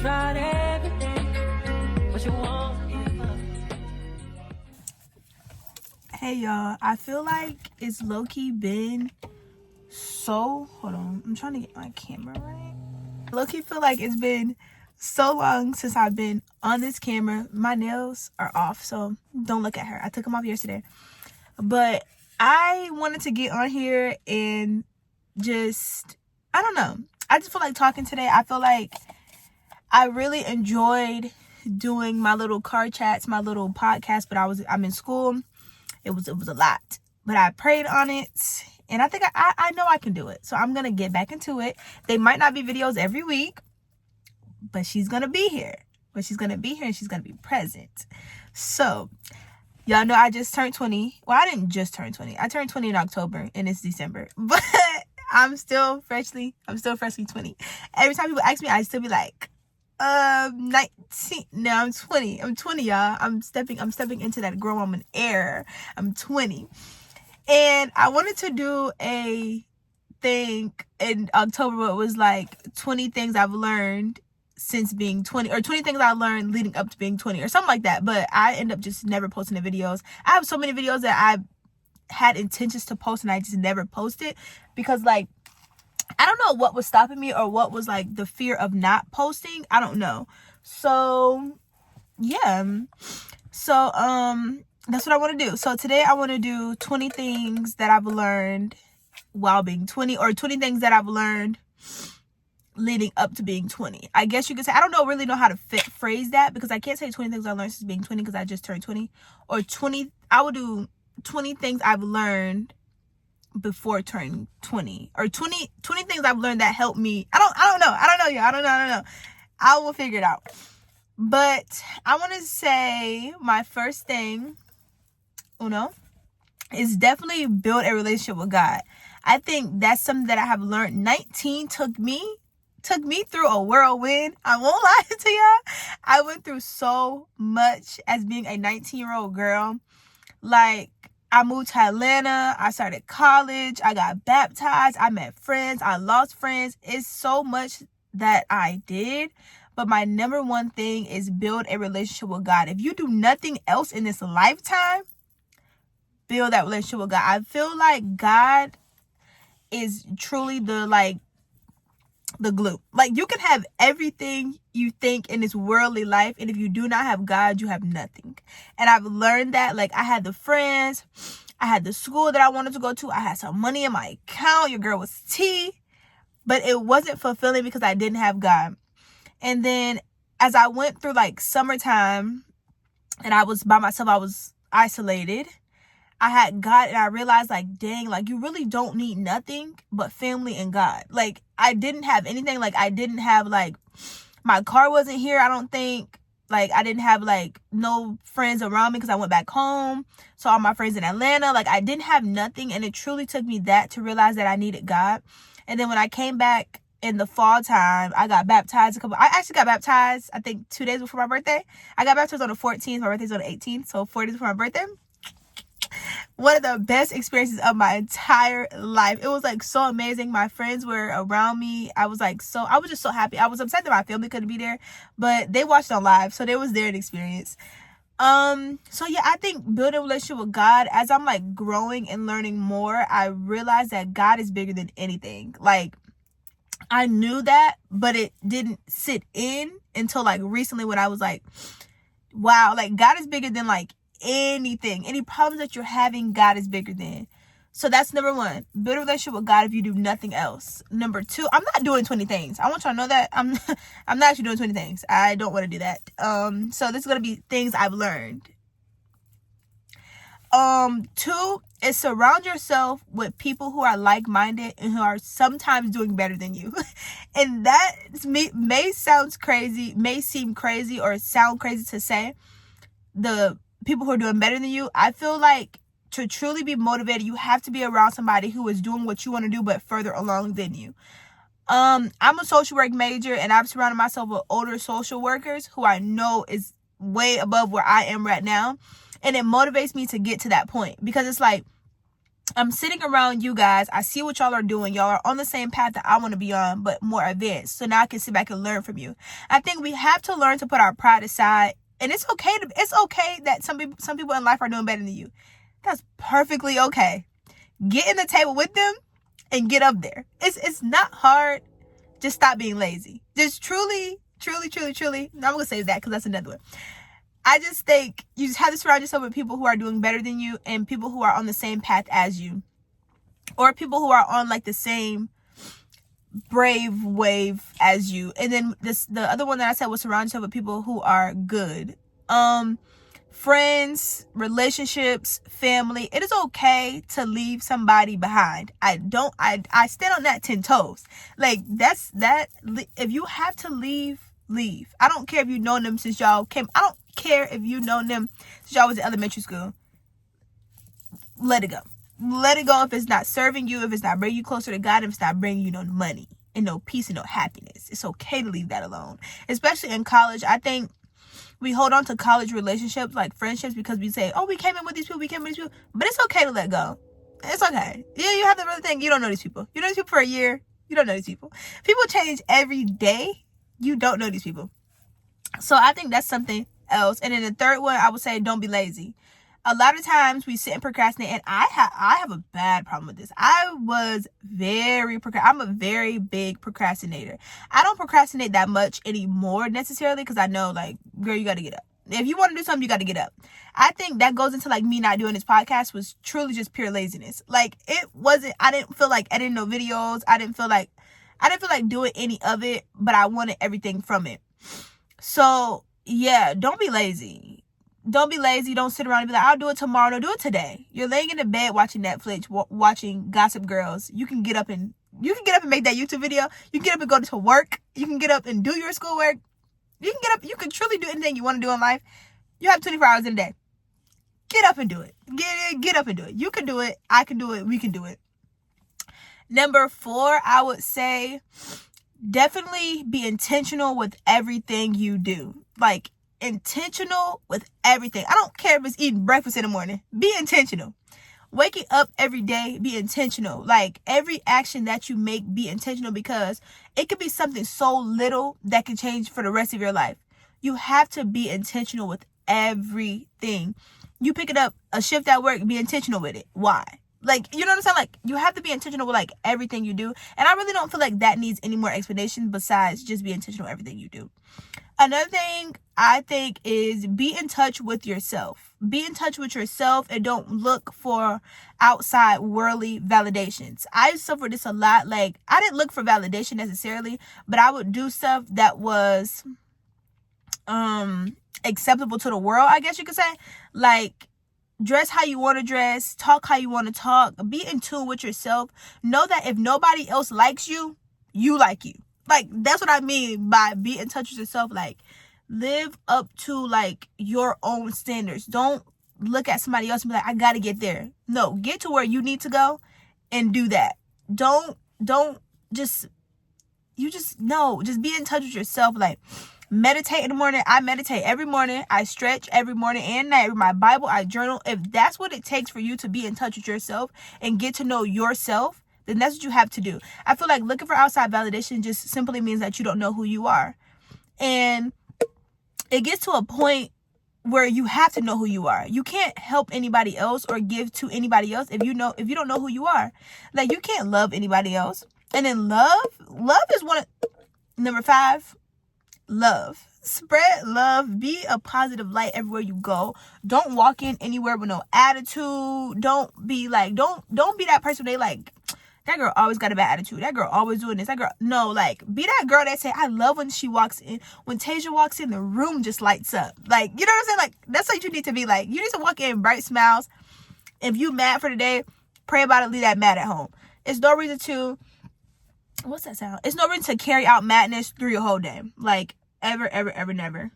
tried everything, but you won't give up. Hey y'all, I feel like it's low-key been so, hold on, I'm trying to get my camera right. Low-key feel like it's been so long since I've been on this camera. My nails are off, so don't look at her. I took them off yesterday. But I wanted to get on here and just, I don't know. I just feel like talking today. I feel like I really enjoyed doing my little car chats, my little podcast, but I'm in school. It was a lot. But I prayed on it, and I think I know I can do it. So I'm going to get back into it. They might not be videos every week, but she's going to be here. And she's going to be present. So, y'all know I just turned 20. Well, I didn't just turn 20. I turned 20 in October, and it's December. But I'm still freshly 20. Every time people ask me, I still be like, 19. No, I'm 20. I'm 20, y'all. I'm stepping into that grown woman era. I'm 20. And I wanted to do a thing in October where it was like 20 things I've learned since being 20, or 20 things I learned leading up to being 20, or something like that. But I end up just never posting the videos. I have so many videos that I had intentions to post, and I just never posted because, like, I don't know what was stopping me, or what was like the fear of not posting. I don't know. So yeah. So that's what I want to do. So today I want to do 20 things that I've learned while being 20, or 20 things that I've learned leading up to being 20. I guess you could say, I don't really know how to phrase that, because I can't say 20 things I learned since being 20 because I just turned 20. Or 20, I would do 20 things I've learned before turning 20, or 20 things I've learned that helped me. I don't know. I will figure it out. But I want to say my first thing, is definitely build a relationship with God. I think that's something that I have learned. 19 took me through a whirlwind. I won't lie to y'all. I went through so much as being a 19-year-old girl. Like, I moved to Atlanta. I started college. I got baptized. I met friends. I lost friends. It's so much that I did. But my number one thing is build a relationship with God. If you do nothing else in this lifetime, build that relationship with God. I feel like God is truly the glue. Like, you can have everything you think in this worldly life, and if you do not have God, you have nothing. And I've learned that. Like, I had the friends, I had the school that I wanted to go to, I had some money in my account, your girl was T, but it wasn't fulfilling because I didn't have God. And then as I went through like summertime and I was by myself, I was isolated, I had God, and I realized, like, dang, like, you really don't need nothing but family and God. Like, I didn't have anything. Like, I didn't have, like, my car wasn't here, I don't think. Like, I didn't have, like, no friends around me because I went back home. So all my friends in Atlanta, like, I didn't have nothing. And it truly took me that to realize that I needed God. And then when I came back in the fall time, I got baptized I actually got baptized, I think 2 days before my birthday. I got baptized on the 14th. My birthday's on the 18th. So 4 days before my birthday. One of the best experiences of my entire life. It was like so amazing. My friends were around me. I was just so happy. I was upset that my family couldn't be there, but they watched on live, so they was there to experience. So yeah, I think building a relationship with God, as I'm like growing and learning more, I realized that God is bigger than anything. Like, I knew that, but it didn't sit in until like recently, when I was like, wow, like, God is bigger than like anything. Any problems that you're having, God is bigger than. So that's number one. Build a relationship with God if you do nothing else. Number two, I'm not doing 20 things. I want y'all to know that I'm not actually doing 20 things. I don't want to do that. So this is gonna be things I've learned. 2 is surround yourself with people who are like-minded and who are sometimes doing better than you. And that may seem crazy or sound crazy to say. The people who are doing better than you, I feel like to truly be motivated, you have to be around somebody who is doing what you want to do but further along than you. I'm a social work major, and I've surrounded myself with older social workers who I know is way above where I am right now. And it motivates me to get to that point, because it's like, I'm sitting around you guys. I see what y'all are doing. Y'all are on the same path that I want to be on, but more advanced. So now I can sit back and learn from you. I think we have to learn to put our pride aside. And it's okay that some people in life are doing better than you. That's perfectly okay. Get in the table with them and get up there. It's not hard. Just stop being lazy. Just truly. No, I'm gonna say that because that's another one. I just think you just have to surround yourself with people who are doing better than you and people who are on the same path as you, or people who are on like the same brave wave as you. And then the other one that I said was surround yourself with people who are good. Friends, relationships, family. It is okay to leave somebody behind. I stand on that 10 toes. Like if you have to leave. I don't care if you've known them since y'all came. I don't care if you've known them since y'all was in elementary school. Let it go. Let it go if it's not serving you, if it's not bringing you closer to God, if it's not bringing you no money and no peace and no happiness. It's okay to leave that alone. Especially in college. I think we hold on to college relationships, like friendships, because we say, oh, we came in with these people. But it's okay to let go. It's okay. Yeah, you have to really think you don't know these people. You know these people for a year. You don't know these people. People change every day. You don't know these people. So I think that's something else. And then the third one, I would say, don't be lazy. A lot of times we sit and procrastinate, and I have a bad problem with this. I'm a very big procrastinator. I don't procrastinate that much anymore necessarily because I know, like, girl, you got to get up. If you want to do something, you got to get up. I think that goes into like me not doing this podcast was truly just pure laziness. Like I didn't feel like editing no videos. I didn't feel like doing any of it, but I wanted everything from it. So yeah, don't be lazy. Don't sit around and be like, I'll do it tomorrow. No, do it today. You're laying in the bed watching Netflix, watching Gossip Girls. You can get up and make that YouTube video. You can get up and go to work. You can get up and do your schoolwork. You can get up. You can truly do anything you want to do in life. You have 24 hours in a day. Get up and do it. Get up and do it. You can do it. I can do it. We can do it. Number 4, I would say definitely be intentional with everything you do. Like, intentional with everything. I don't care if it's eating breakfast in the morning. Be intentional. Waking up every day, be intentional. Like, every action that you make, be intentional, because it could be something so little that can change for the rest of your life. You have to be intentional with everything. You picking up a shift at work, be intentional with it. Why? Like, you know what I'm saying? Like, you have to be intentional with, like, everything you do. And I really don't feel like that needs any more explanation besides just be intentional with everything you do. Another thing I think is be in touch with yourself. Be in touch with yourself and don't look for outside worldly validations. I suffered this a lot. Like, I didn't look for validation necessarily, but I would do stuff that was acceptable to the world, I guess you could say. Like, dress how you want to dress, talk how you want to talk, be in tune with yourself. Know that if nobody else likes you, you like you. Like, that's what I mean by be in touch with yourself. Like, live up to, like, your own standards. Don't look at somebody else and be like, I got to get there. No, get to where you need to go and do that. Don't just be in touch with yourself. Like, meditate in the morning. I meditate every morning. I stretch every morning and night. I read my Bible. I journal. If that's what it takes for you to be in touch with yourself and get to know yourself, then that's what you have to do. I feel like looking for outside validation just simply means that you don't know who you are. And it gets to a point where you have to know who you are. You can't help anybody else or give to anybody else if you don't know who you are. Like, you can't love anybody else. And then love is number 5, love. Spread love. Be a positive light everywhere you go. Don't walk in anywhere with no attitude. Don't be that person they like, that girl always got a bad attitude. That girl always doing this. That girl, no, like, be that girl that say, I love when she walks in. When Tajah walks in, the room just lights up. Like, you know what I'm saying? Like, that's what you need to be like. You need to walk in bright smiles. If you mad for the day, pray about it, leave that mad at home. It's no reason to, what's that sound? It's no reason to carry out madness through your whole day. Like, ever, never.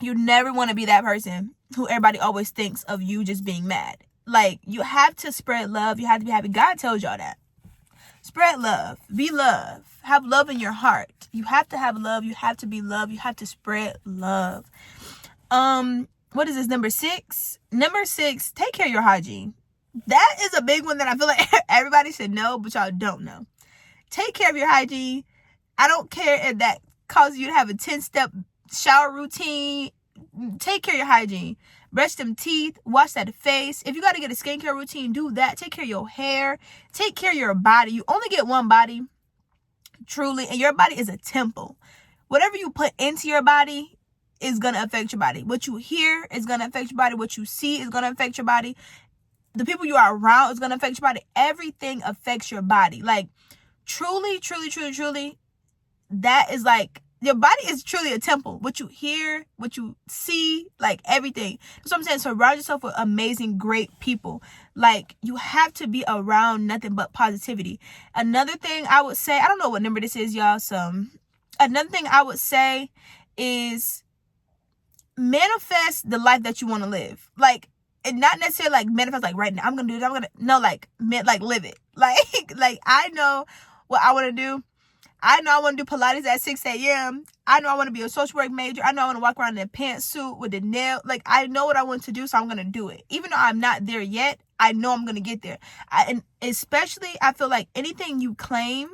You never want to be that person who everybody always thinks of you just being mad. Like, you have to spread love. You have to be happy. God tells y'all that. Spread love. Be love. Have love in your heart. You have to have love. You have to be love. You have to spread love. What is this? Number 6? Number 6, take care of your hygiene. That is a big one that I feel like everybody should know, but y'all don't know. Take care of your hygiene. I don't care if that causes you to have a 10-step shower routine. Take care of your hygiene. Brush them teeth. Wash that face. If you got to get a skincare routine, do that. Take care of your hair. Take care of your body. You only get one body, truly, and your body is a temple. Whatever you put into your body is going to affect your body. What you hear is going to affect your body. What you see is going to affect your body. The people you are around is going to affect your body. Everything affects your body. Like, truly, truly, truly, truly, that is like, your body is truly a temple. What you hear, what you see, like everything. That's what I'm saying. Surround yourself with amazing, great people. Like, you have to be around nothing but positivity. Another thing I would say, I don't know what number this is, y'all. So, another thing I would say is manifest the life that you want to live. Like, and not necessarily like manifest like right now, I'm gonna do it, no, like live it. Like I know what I want to do. I know I want to do Pilates at 6 a.m. I know I want to be a social work major. I know I want to walk around in a pantsuit with the nail. Like, I know what I want to do, so I'm going to do it. Even though I'm not there yet, I know I'm going to get there. And especially, I feel like anything you claim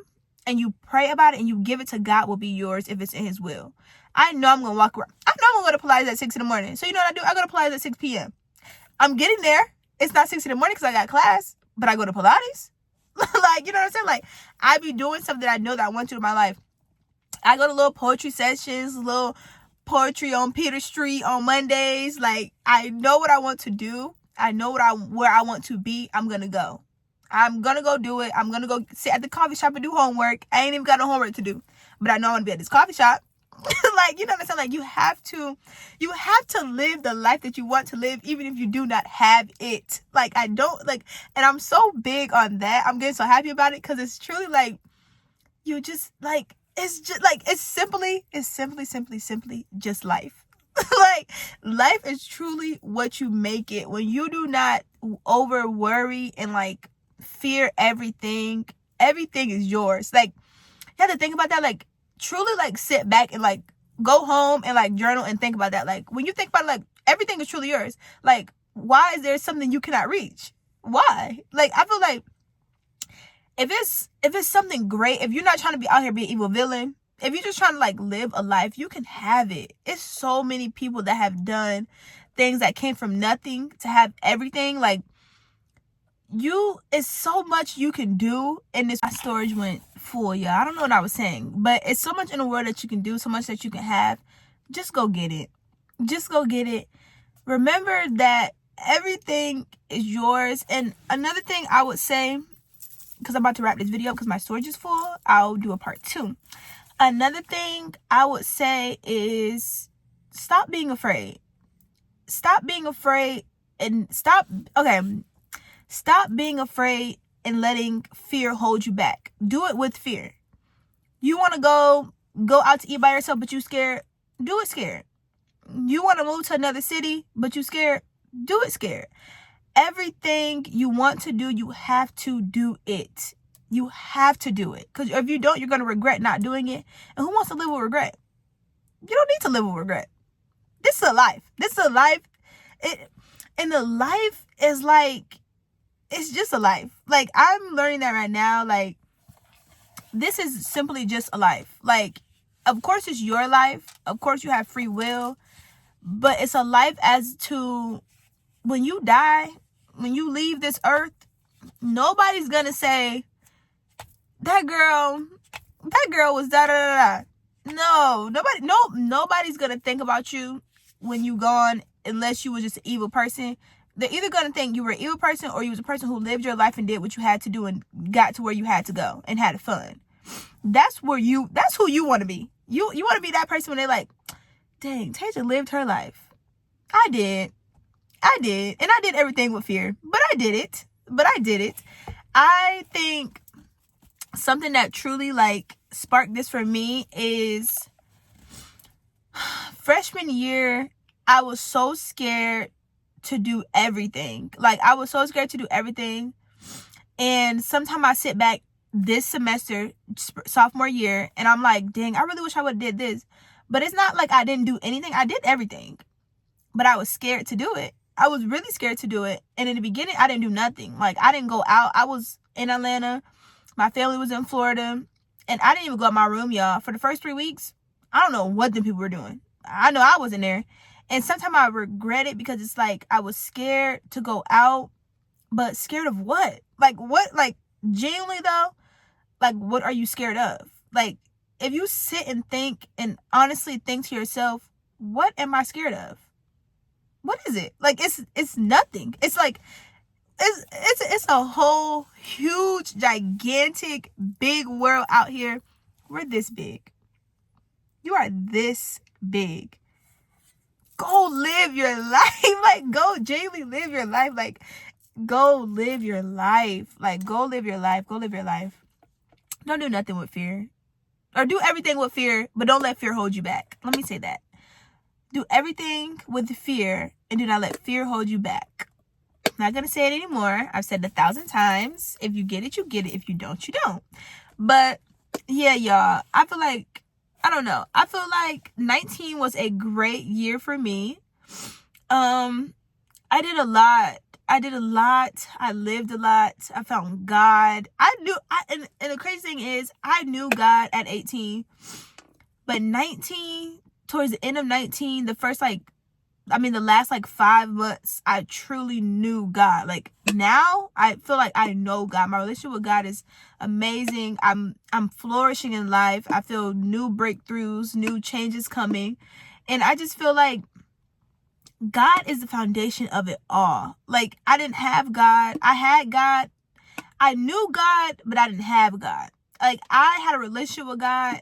and you pray about it and you give it to God will be yours if it's in his will. I know I'm going to walk around. I know I'm going to go to Pilates at 6 in the morning. So you know what I do? I go to Pilates at 6 p.m. I'm getting there. It's not 6 in the morning because I got class, but I go to Pilates. Like, you know what I'm saying? Like, I be doing something that I know that I want to in my life. I go to little poetry sessions, little poetry on Peter Street on Mondays. Like, I know what I want to do. I know where I want to be. I'm going to go. I'm going to go do it. I'm going to go sit at the coffee shop and do homework. I ain't even got no homework to do. But I know I want to be at this coffee shop. Like, you know what I'm saying? Like, you have to live the life that you want to live, even if you do not have it. Like, I don't, like, and I'm so big on that. I'm getting so happy about it because it's truly like, you just, like, it's just, like, it's simply just life. Like, life is truly what you make it. When you do not over worry and, like, fear everything is yours. Like, you have to think about that, like, truly, like, sit back and, like, go home and, like, journal and think about that. Like, when you think about it, like, everything is truly yours. Like, why is there something you cannot reach? Why? Like, I feel like if it's something great, if you're not trying to be out here be an evil villain, if you're just trying to, like, live a life, you can have it. It's so many people that have done things that came from nothing to have everything. Like, it's so much you can do in this. My storage went full, y'all. I don't know what I was saying, but it's so much in the world that you can do, so much that you can have. Just go get it. Just go get it. Remember that everything is yours. And another thing I would say, because I'm about to wrap this video because my storage is full, I'll do a part 2. Another thing I would say is stop being afraid. Stop being afraid and stop being afraid and letting fear hold you back. Do it with fear. You want to go out to eat by yourself, but you scared? Do it scared. You want to move to another city, but you scared? Do it scared. Everything you want to do, you have to do it. You have to do it. Because if you don't, you're going to regret not doing it. And who wants to live with regret? You don't need to live with regret. This is a life. And the life is like, it's just a life. Like, I'm learning that right now. Like, this is simply just a life. Like, of course it's your life. Of course you have free will. But it's a life as to when you die, when you leave this earth, nobody's going to say, that girl was da da da da. No, nobody's going to think about you when you gone unless you were just an evil person. They're either going to think you were an evil person or you was a person who lived your life and did what you had to do and got to where you had to go and had fun. That's who you want to be. You want to be that person when they're like, dang, Tajah lived her life. I did. And I did everything with fear, but I did it. I think something that truly, like, sparked this for me is freshman year, I was so scared to do everything. Like, I was so scared to do everything. And sometimes I sit back this semester, sophomore year, and I'm like, dang, I really wish I would have did this. But it's not like I didn't do anything. I did everything. But I was scared to do it. I was really scared to do it. And in the beginning, I didn't do nothing. Like, I didn't go out. I was in Atlanta. My family was in Florida. And I didn't even go out my room, y'all. For the first 3 weeks, I don't know what the people were doing. I know I wasn't there. And sometimes I regret it because it's like I was scared to go out. But scared of what? Like, what? Like, genuinely, though, like, what are you scared of? Like, if you sit and think and honestly think to yourself, what am I scared of? What is it? Like, it's nothing. It's like, it's a whole huge, gigantic, big world out here. We're this big. You are this big. Go live your life. Like, go genuinely live your life. Like, go live your life. Like, go live your life. Go live your life. Don't do nothing with fear. Or do everything with fear, but don't let fear hold you back. Let me say that. Do everything with fear and do not let fear hold you back. I'm not going to say it anymore. I've said it 1,000 times. If you get it, you get it. If you don't, you don't. But yeah, y'all, I feel like, I don't know. I feel like 19 was a great year for me. I did a lot. I lived a lot. I found God. And the crazy thing is, I knew God at 18. But 19, towards the end of 19, the last 5 months, I truly knew God. Like, now, I feel like I know God. My relationship with God is amazing. I'm flourishing in life. I feel new breakthroughs, new changes coming. And I just feel like God is the foundation of it all. Like, I didn't have God. I had God. I knew God, but I didn't have God. Like, I had a relationship with God,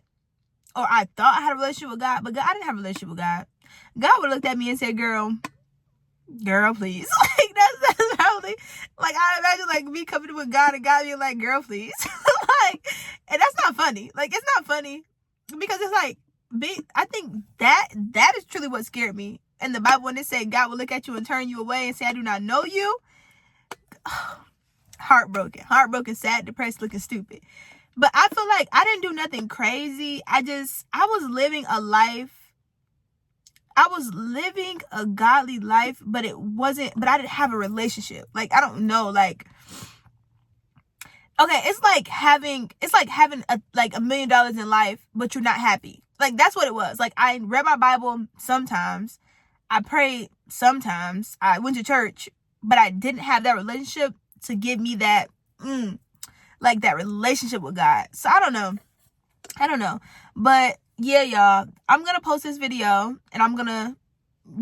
or I thought I had a relationship with God, but I didn't have a relationship with God. God would look at me and say, girl, please. Like, that's probably, like, I imagine, me coming with God and God being like, girl, please. And that's not funny. Like, it's not funny because it's like, I think that is truly what scared me. In the Bible, when it said God will look at you and turn you away and say, I do not know you. Heartbroken, sad, depressed, looking stupid. But I feel like I didn't do nothing crazy. I was living a life. I was living a godly life, but I didn't have a relationship. Like, I don't know, okay, it's like having $1 million in life, but you're not happy. Like, that's what it was. Like, I read my Bible sometimes. I prayed sometimes. I went to church, but I didn't have that relationship to give me that, that relationship with God. So I don't know. But yeah, y'all, I'm going to post this video and I'm going to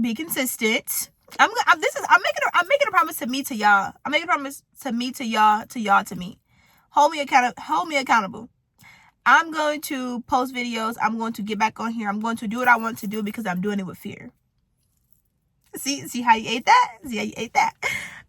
be consistent. I'm making a promise to me, to y'all. I'm making a promise to me, to y'all, to me. Hold me accountable. I'm going to post videos. I'm going to get back on here. I'm going to do what I want to do because I'm doing it with fear. See how you ate that?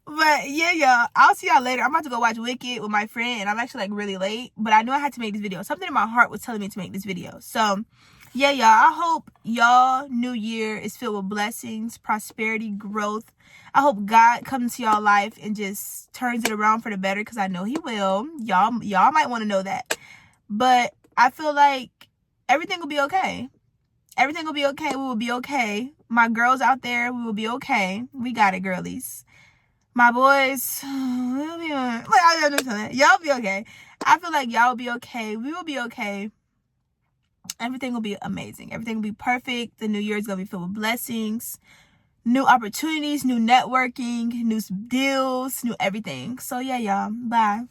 But yeah, y'all, I'll see y'all later. I'm about to go watch Wicked with my friend, and I'm actually really late, but I knew I had to make this video. Something in my heart was telling me to make this video. So yeah, y'all, I hope y'all new year is filled with blessings, prosperity, growth. I hope God comes to y'all life and just turns it around for the better, because I know he will. Y'all might want to know that. But I feel like everything will be okay. Everything will be okay. We will be okay. My girls out there, we will be okay. We got it, girlies. My boys, we'll be on. Y'all be okay. I feel like y'all will be okay. We will be okay. Everything will be amazing. Everything will be perfect. The new year is going to be filled with blessings, new opportunities, new networking, new deals, new everything. So yeah, y'all. Bye.